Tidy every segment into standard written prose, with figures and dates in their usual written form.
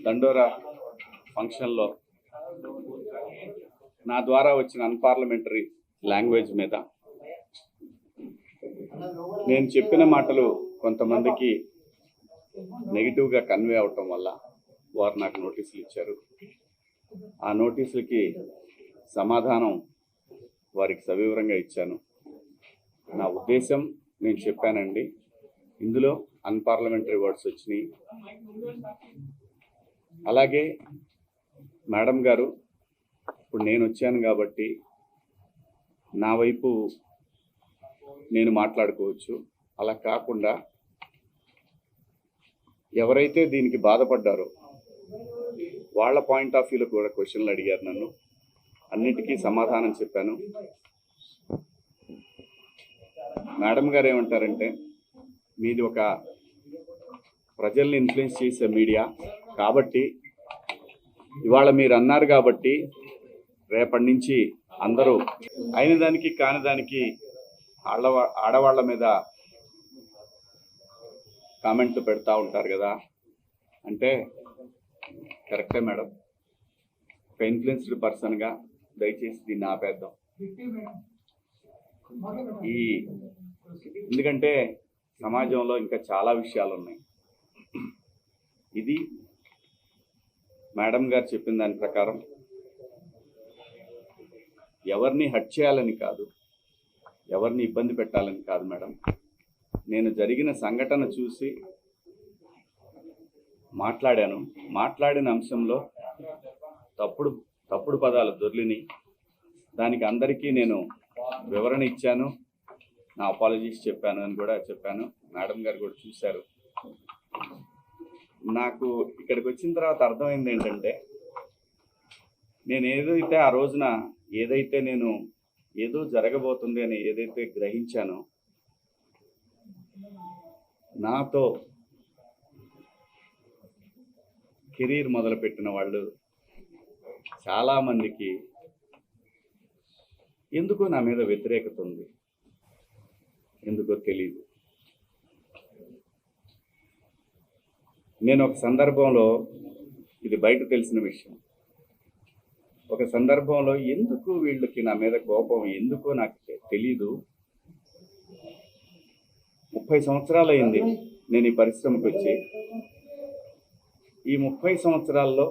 దండోరా ఫంక్షన్లో నా ద్వారా వచ్చిన అన్పార్లమెంటరీ లాంగ్వేజ్ మీద నేను చెప్పిన మాటలు కొంతమందికి నెగిటివ్గా కన్వే అవటం వల్ల వారు నాకు నోటీసులు ఇచ్చారు. ఆ నోటీసులకి సమాధానం వారికి సవివరంగా ఇచ్చాను. నా ఉద్దేశం నేను చెప్పానండి, ఇందులో అన్పార్లమెంటరీ వర్డ్స్ వచ్చినాయి. అలాగే మేడం గారు, ఇప్పుడు నేను వచ్చాను కాబట్టి నా వైపు నేను మాట్లాడుకోవచ్చు. అలా కాకుండా ఎవరైతే దీనికి బాధపడ్డారో వాళ్ళ పాయింట్ ఆఫ్ వ్యూలో కూడా క్వశ్చన్లు అడిగారు నన్ను. అన్నిటికీ సమాధానం చెప్పాను. మేడం గారు ఏమంటారంటే, మీది ఒక ప్రజల్ని ఇన్ఫ్లుయెన్స్ చేసే మీడియా కాబట్టి ఇవాళ మీరు అన్నారు కాబట్టి రేపటి నుంచి అందరూ అయిన దానికి కాని దానికి ఆడవాళ్ళ మీద కామెంట్లు పెడతా ఉంటారు కదా అంటే, కరెక్టే మేడం, ఒక ఇన్ఫ్లుయెన్స్డ్ పర్సన్గా దయచేసి దీన్ని ఆపేద్దాం. ఎందుకంటే సమాజంలో ఇంకా చాలా విషయాలు ఉన్నాయి. ఇది మేడం గారు చెప్పిన దాని ప్రకారం ఎవరిని హర్ట్ చేయాలని కాదు, ఎవరిని ఇబ్బంది పెట్టాలని కాదు మేడం. నేను జరిగిన సంఘటన చూసి మాట్లాడిన అంశంలో తప్పుడు పదాలు దొర్లిని, దానికి అందరికీ నేను వివరణ ఇచ్చాను, నా అపాలజీస్ చెప్పాను అని కూడా చెప్పాను. మేడం గారు కూడా చూశారు. నాకు ఇక్కడికి వచ్చిన తర్వాత అర్థమైంది ఏంటంటే, నేను ఏదైతే ఆ రోజున నేను ఏదో జరగబోతుంది అని ఏదైతే గ్రహించానో, నాతో కెరీర్ మొదలుపెట్టిన వాళ్ళు చాలామందికి ఎందుకో నా మీద వ్యతిరేకత ఉంది. ఎందుకో తెలియదు. నేను ఒక సందర్భంలో, ఇది బయట తెలిసిన విషయం, ఒక సందర్భంలో ఎందుకు వీళ్ళకి నా మీద కోపం ఎందుకో నాకు తెలీదు. 30 సంవత్సరాలు అయింది నేను ఈ పరిశ్రమకు వచ్చి. ఈ 30 సంవత్సరాల్లో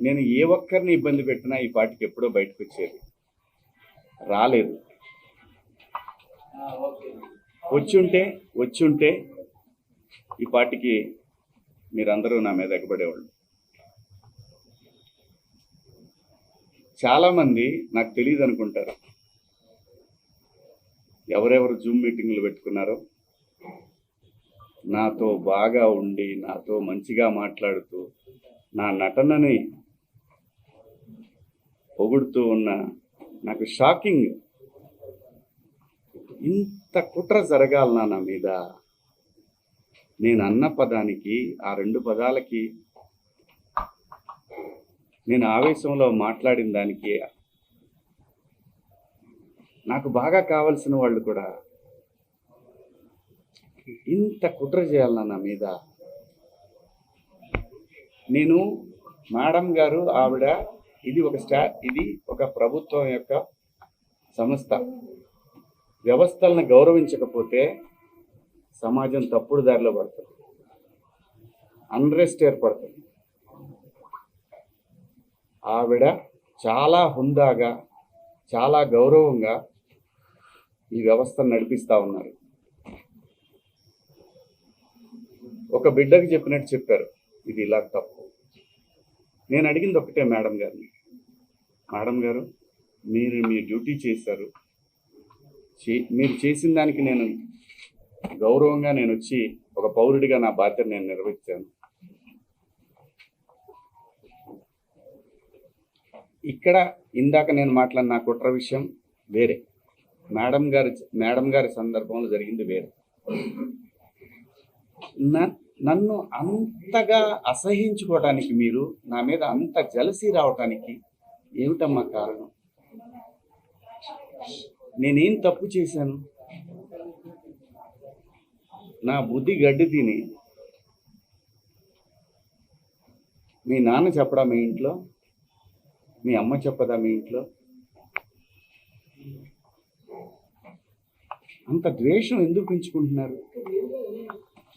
నేను ఏ ఒక్కరిని ఇబ్బంది పెట్టినా ఈ పాటికి ఎప్పుడో బయటకు వచ్చేది రాలేదు. వచ్చుంటే ఈ పాటికి మీరందరూ నా మీద ఎగబడేవాళ్ళు. చాలామంది నాకు తెలియదు అనుకుంటారు, ఎవరెవరు జూమ్ మీటింగ్లు పెట్టుకున్నారో, నాతో బాగా ఉండి నాతో మంచిగా మాట్లాడుతూ నా నటనని పొగుడుతూ ఉన్న, నాకు షాకింగ్, ఇంత కుట్ర జరగాలనా నా మీద? నేను అన్న పదానికి, ఆ 2 పదాలకి, నేను ఆవేశంలో మాట్లాడిన దానికి నాకు బాగా కావలసిన వాళ్ళు కూడా ఇంత కుట్ర చేయాలన్నా నా మీద? నేను మేడం గారు, ఆవిడ, ఇది ఒక ప్రభుత్వం యొక్క సంస్థ. వ్యవస్థలను గౌరవించకపోతే సమాజం తప్పుడు దారిలో పడుతుంది, అన్రెస్ట్ ఏర్పడుతుంది. ఆవిడ చాలా హుందాగా, చాలా గౌరవంగా ఈ వ్యవస్థను నడిపిస్తూ ఉన్నారు. ఒక బిడ్డకి చెప్పినట్టు చెప్పారు, ఇది ఇలా తప్పు. నేను అడిగింది ఒకటే మేడం గారిని, మేడం గారు, మీరు మీ డ్యూటీ చేశారు, మీరు చేసిన దానికి నేను గౌరవంగా నేను వచ్చి ఒక పౌరుడిగా నా బాధ్యత నేను నిర్వహించాను. ఇక్కడ ఇందాక నేను మాట్లాడిన నా కుట్ర విషయం వేరే, మేడం గారి సందర్భంలో జరిగింది వేరే. నన్ను అంతగా అసహించుకోవటానికి, మీరు నా మీద అంత జలసీ రావటానికి ఏమిటమ్మా కారణం? నేనేం తప్పు చేశాను? నా బుద్ధి గడ్డి తిని మీ నాన్న చెప్పడా మీ ఇంట్లో? మీ అమ్మ చెప్పదా మీ ఇంట్లో? అంత ద్వేషం ఎందుకు పెంచుకుంటున్నారు?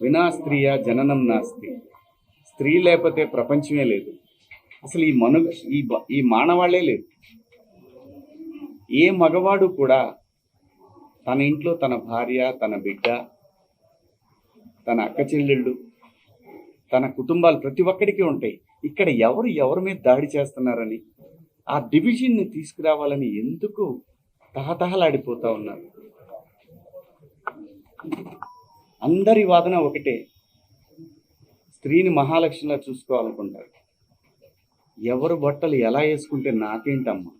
వినా స్త్రీయ జననం నాస్తి. స్త్రీ లేకపోతే ప్రపంచమే లేదు. అసలు ఈ మానవాళ్లే లేదు. ఏ మగవాడు కూడా తన ఇంట్లో తన భార్య, తన బిడ్డ, తన అక్క చెల్లెళ్ళు, తన కుటుంబాలు ప్రతి ఒక్కడికి ఉంటాయి. ఇక్కడ ఎవరి మీద దాడి చేస్తున్నారని, ఆ డివిజన్ని తీసుకురావాలని ఎందుకు తహతహలాడిపోతా ఉన్నారు? అందరి వాదన ఒకటే, స్త్రీని మహాలక్ష్మిలా చూసుకోవాలనుకుంటారు. ఎవరు బట్టలు ఎలా వేసుకుంటే నాకేంటమ్మా?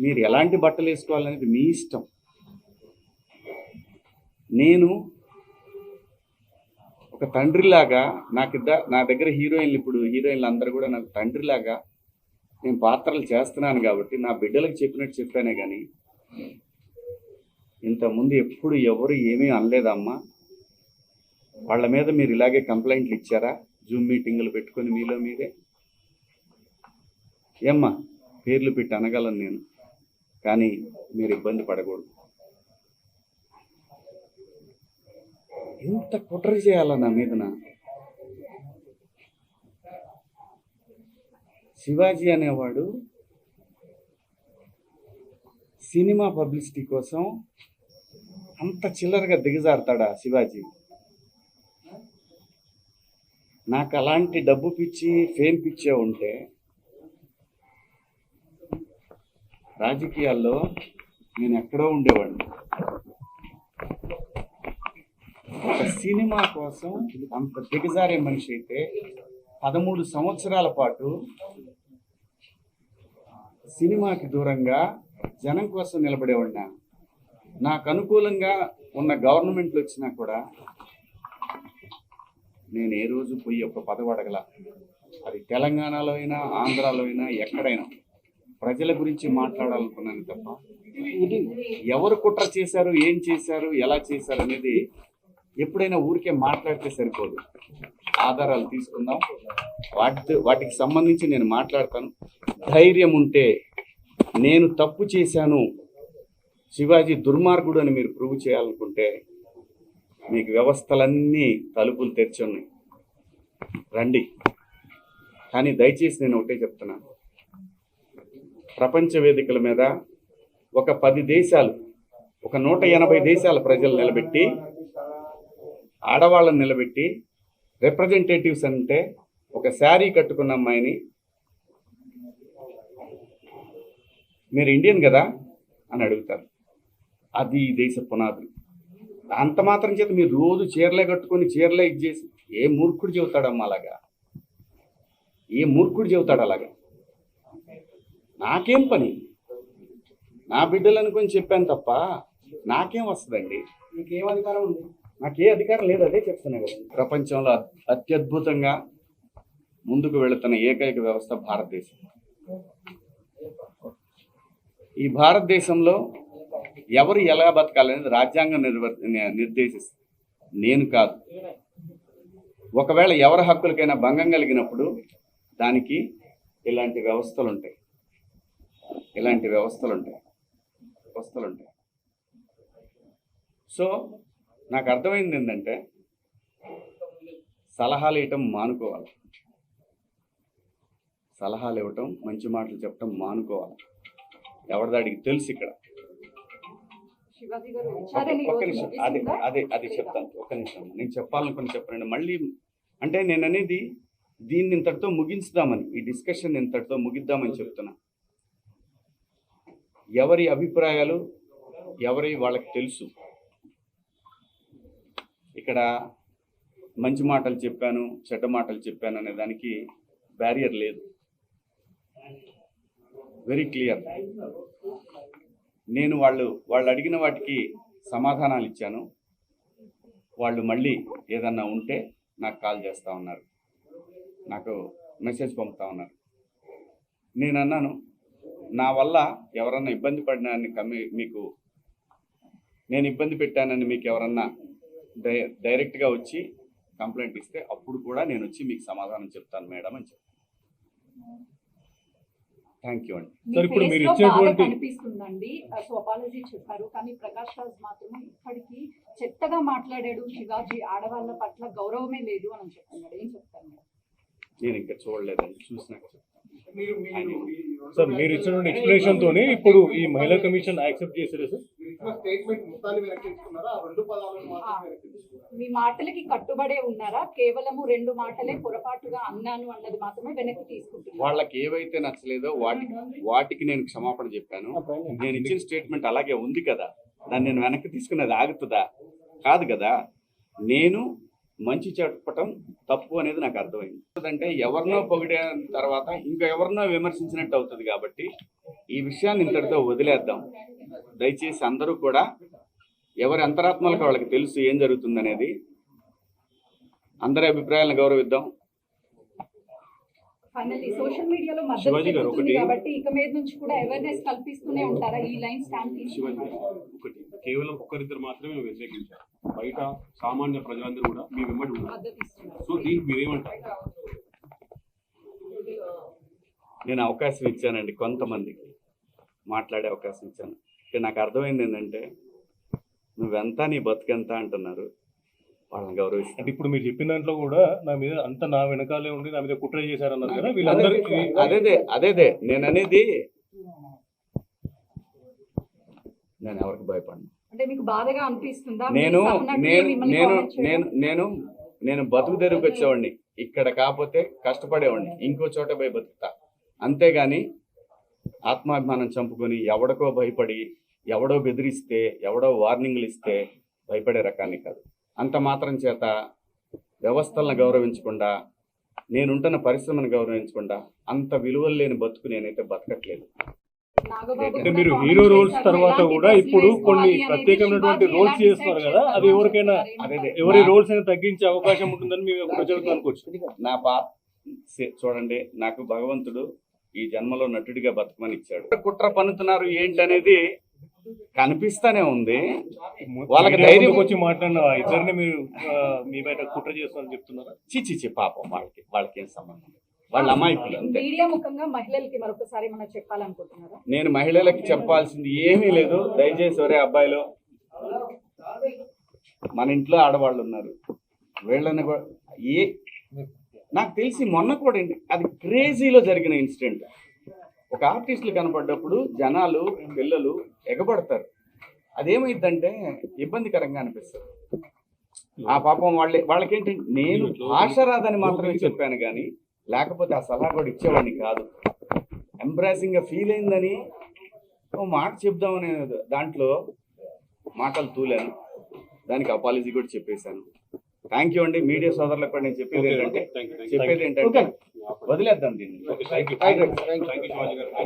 మీరు ఎలాంటి బట్టలు వేసుకోవాలనేది మీ ఇష్టం. నేను ఒక తండ్రిలాగా నా దగ్గర హీరోయిన్లు అందరూ కూడా నాకు తండ్రిలాగా నేను పాత్రలు చేస్తున్నాను కాబట్టి నా బిడ్డలకు చెప్పినట్టు చెప్పానే కానీ ఇంతకుముందు ఎప్పుడు ఎవరు ఏమీ అనలేదమ్మా. వాళ్ళ మీద మీరు ఇలాగే కంప్లైంట్లు ఇచ్చారా? జూమ్ మీటింగులు పెట్టుకొని మీలో మీరే? ఏమ్మా, పేర్లు పెట్టి అనగలను నేను, కానీ మీరు ఇబ్బంది పడకూడదు. ఎంత కుట్ర చేయాలా నా మీదన? శివాజీ అనేవాడు సినిమా పబ్లిసిటీ కోసం అంత చిల్లరగా దిగజారుతాడా శివాజీ? నాకు అలాంటి డబ్బు పిచ్చి, ఫేమ్ పిచ్చే ఉంటే రాజకీయాల్లో నేను ఎక్కడో ఉండేవాడిని. ఒక సినిమా కోసం అంత దిగజారే మనిషి అయితే 13 సంవత్సరాల పాటు సినిమాకి దూరంగా జనం కోసం నిలబడేవాడినా. నాకు అనుకూలంగా ఉన్న గవర్నమెంట్లు వచ్చినా కూడా నేను ఏ రోజు పోయి ఒక పదవి అడగల. అది తెలంగాణలో అయినా, ఆంధ్రాలో అయినా, ఎక్కడైనా ప్రజల గురించి మాట్లాడాలనుకున్నాను తప్ప ఎవరు కుట్ర చేశారు, ఏం చేశారు, ఎలా చేశారు అనేది ఎప్పుడైనా ఊరికే మాట్లాడితే సరిపోదు. ఆధారాలు తీసుకుందాం, వాటికి సంబంధించి నేను మాట్లాడతాను. ధైర్యం ఉంటే నేను తప్పు చేశాను, శివాజీ దుర్మార్గుడు అని మీరు ప్రూవ్ చేయాలనుకుంటే మీకు వ్యవస్థలన్నీ తలుపులు తెరిచి ఉన్నాయి, రండి. కానీ దయచేసి నేను ఒకటే చెప్తున్నాను, ప్రపంచ వేదికల మీద ఒక 10 దేశాలు, ఒక 180 దేశాల ప్రజలు నిలబెట్టి, ఆడవాళ్ళని నిలబెట్టి, రిప్రజెంటేటివ్స్ అంటే ఒక శారీ కట్టుకున్న అమ్మాయిని మీరు ఇండియన్ కదా అని అడుగుతారు. అది ఈ దేశ పునాదులు. అంత మాత్రం చేత మీరు రోజు చీరలే కట్టుకొని చీరలే ఇచ్చేసి ఏ మూర్ఖుడు చెబుతాడమ్మా అలాగా? ఏ మూర్ఖుడు చెబుతాడు అలాగా? నాకేం పని? నా బిడ్డలు అనుకొని చెప్పాను తప్ప నాకేం వస్తుందండి? మీకేం అధికారం ఉంది? నాకే అధికారం లేదు, అదే చెప్తున్నా కదా. ప్రపంచంలో అత్యద్భుతంగా ముందుకు వెళుతున్న ఏకైక వ్యవస్థ భారతదేశం. ఈ భారతదేశంలో ఎవరు ఎలా బతకాలనేది రాజ్యాంగం నిర్దేశిస్తుంది, నేను కాదు. ఒకవేళ ఎవరి హక్కులకైనా భంగం కలిగినప్పుడు దానికి ఇలాంటి వ్యవస్థలు ఉంటాయి. సో నాకు అర్థమైంది ఏంటంటే, సలహాలు ఇవ్వటం మానుకోవాలి, సలహాలు ఇవ్వటం, మంచి మాటలు చెప్పటం మానుకోవాలి. ఎవరిదాడికి తెలుసు ఇక్కడ. ఒక్క నిమిషం, అది చెప్తాను. ఒక్క నిమిషం, నేను చెప్పాలనుకుని చెప్పండి. మళ్ళీ అంటే నేను అనేది దీన్ని ఇంతటితో ముగించుదామని, ఈ డిస్కషన్ ఇంతటితో ముగిద్దామని చెప్తున్నా. ఎవరి అభిప్రాయాలు వాళ్ళకి తెలుసు. ఇక్కడ మంచి మాటలు చెప్పాను, చెడ్డ మాటలు చెప్పాను అనే దానికి బ్యారియర్ లేదు. Very clear. నేను వాళ్ళు అడిగిన వాటికి సమాధానాలు ఇచ్చాను. వాళ్ళు మళ్ళీ ఏదన్నా ఉంటే నాకు కాల్ చేస్తూ ఉన్నారు, నాకు మెసేజ్ పంపుతా ఉన్నారు. నేను అన్నాను, నా వల్ల ఎవరన్నా ఇబ్బంది పడినాన్ని మీకు నేను ఇబ్బంది పెట్టానని మీకు ఎవరన్నా డైరెక్ట్గా వచ్చి కంప్లైంట్ ఇస్తే అప్పుడు కూడా నేను వచ్చి మీకు సమాధానం చెప్తాను మేడం అని చెప్పాను. థ్యాంక్ యూ అండి. సార్ ఇప్పుడు మీరు ఇచ్చేటువంటి కనిపిస్తుందండి, సో అపాలజీ చెప్పారు, కానీ ప్రకాష్ రాజ్ మాత్రం ఇప్పటికీ చెత్తగా మాట్లాడాడు, శివాజీ ఆడవాళ్ళ పట్ల గౌరవమే లేదు అని చెప్తున్నాడు. ఏం చెప్తారు? నేను ఇంకా చూడలేదండి, చూసినాక చెప్తాను. సార్ మీరు ఇచ్చినటువంటి ఎక్స్ప్లెనేషన్ తోని ఇప్పుడు ఈ మహిళా కమిషన్ యాక్సెప్ట్ చేశారు సార్? మీ మాటలకి కట్టుబడే ఉన్నారా? కేవలము 2 మాటలే పొరపాటుగా అన్నాను అన్నది మాత్రమే వెనక్కి తీసుకుంటున్నారు. వాళ్ళకి ఏవైతే నచ్చలేదో వాటికి నేను క్షమాపణ చెప్పాను. నేను ఇచ్చిన స్టేట్మెంట్ అలాగే ఉంది కదా, దాన్ని నేను వెనక్కి తీసుకునేది ఆగుతుందా? కాదు కదా. నేను మంచి చెప్పటం తప్పు అనేది నాకు అర్థమైంది. అంటే ఎవరినో పొగిడే తర్వాత ఇంకా ఎవరినో విమర్శించినట్టు అవుతుంది. కాబట్టి ఈ విషయాన్ని ఇంతటితో వదిలేద్దాం. దయచేసి అందరూ కూడా ఎవరి అంతరాత్మలకు వాళ్ళకి తెలుసు ఏం జరుగుతుందనేది. అందరి అభిప్రాయాలను గౌరవిద్దాం. ఫైనల్లీ సోషల్ మీడియాలో మద్దతు పెరుగుతుంది కాబట్టి ఇక మీద నుంచి కూడా అవేర్నెస్ కల్పిస్తూనే ఉంటారా? ఈ లైన్ స్టాండ్ తీసుకుని ఒకటి కేవలం ఒక్కరిద్దరు మాత్రమే వ్యతిరేకించారు, బయట సామాన్య ప్రజలందరూ కూడా మీ వెంబడి ఉన్నారు. సో దీనికి మీరేమంటారు? నేను అవకాశం ఇచ్చానండి, కొంతమందికి మాట్లాడే అవకాశం ఇచ్చాను. నాకు అర్థమైంది ఏంటంటే నువ్వెంత నీ బతుకెంత అంటున్నారు, వాళ్ళని గౌరవిస్తాను. అంటే ఇప్పుడు మీరు చెప్పిన దాంట్లో కూడా నా వెనకాలే ఉండి నా మీద కుట్ర చేశారన్నారు కదా, వీళ్ళందరికీ అదేదే నేను అనేది. నేను ఎవరికి భయపడను. అంటే మీకు బాధగా అనిపిస్తుందా? నేను బతుకు తెరువుకి వచ్చేవాడిని, ఇక్కడ కాకపోతే కష్టపడేవాడిని, ఇంకో చోట పోయి బతుకుతా. అంతేగాని ఆత్మాభిమానం చంపుకొని ఎవడికో భయపడి ఎవడో బెదిరిస్తే ఎవడో వార్నింగ్లు ఇస్తే భయపడే రకాన్ని కాదు. అంత మాత్రం చేత వ్యవస్థలను గౌరవించకుండా, నేనుంటున్న పరిశ్రమను గౌరవించకుండా అంత విలువలు లేని బతుకు నేనైతే బతకట్లేదు. అంటే మీరు హీరో రోల్స్ తర్వాత కూడా ఇప్పుడు కొన్ని ప్రత్యేకమైనటువంటి రోల్స్ చేస్తున్నారు కదా, అది ఎవరికైనా ఎవరి రోల్స్ అయినా తగ్గించే అవకాశం ఉంటుందని మేము ప్రజలకు అనుకోవచ్చు. చూడండి, నాకు భగవంతుడు ఈ జన్మలో నటుడిగా బతకమని ఇచ్చాడు. కుట్ర పన్నుతున్నారు ఏంటనేది కనిపిస్తానే ఉంది. వాళ్ళకి ధైర్యం వచ్చి మాట్లాడిన ఇద్దరిని మీరు మీ బయట కుట్ర చేస్తారని చెప్తున్నారా? చిచి పాపం, వాళ్ళకి ఏం సంబంధం, వాళ్ళ అమాయకులు అంతే. మీడియా ముఖంగా మహిళలకి మరొకసారి మనం చెప్పాలనుకుంటున్నారా? నేను మహిళలకి చెప్పాల్సింది ఏమీ లేదు. దయచేసి ఒరే అబ్బాయిలు, మన ఇంట్లో ఆడవాళ్ళు ఉన్నారు, వీళ్ళని కూడా నాకు తెలిసి మొన్న కూడా అది క్రేజీలో జరిగిన ఇన్సిడెంట్. ఒక ఆర్టిస్టులు కనపడ్డప్పుడు జనాలు పిల్లలు ఎగబడతారు. అదేమైందంటే ఇబ్బందికరంగా అనిపిస్తుంది. ఆ పాపం వాళ్ళకేంటి, నేను ఆశరాదని మాత్రమే చెప్పాను కానీ లేకపోతే ఆ సలహా కూడా ఇచ్చేవాడిని కాదు. ఎంబ్రాసింగ్గా ఫీల్ అయిందని ఓ మాట చెప్దామనే దాంట్లో మాటలు తూలాను. దానికి అపాలజీ కూడా చెప్పేశాను. థ్యాంక్ యూ అండి. మీడియా సోదరులకు కూడా నేను చెప్పేది ఏంటంటే వదిలేద్దాం దీన్ని.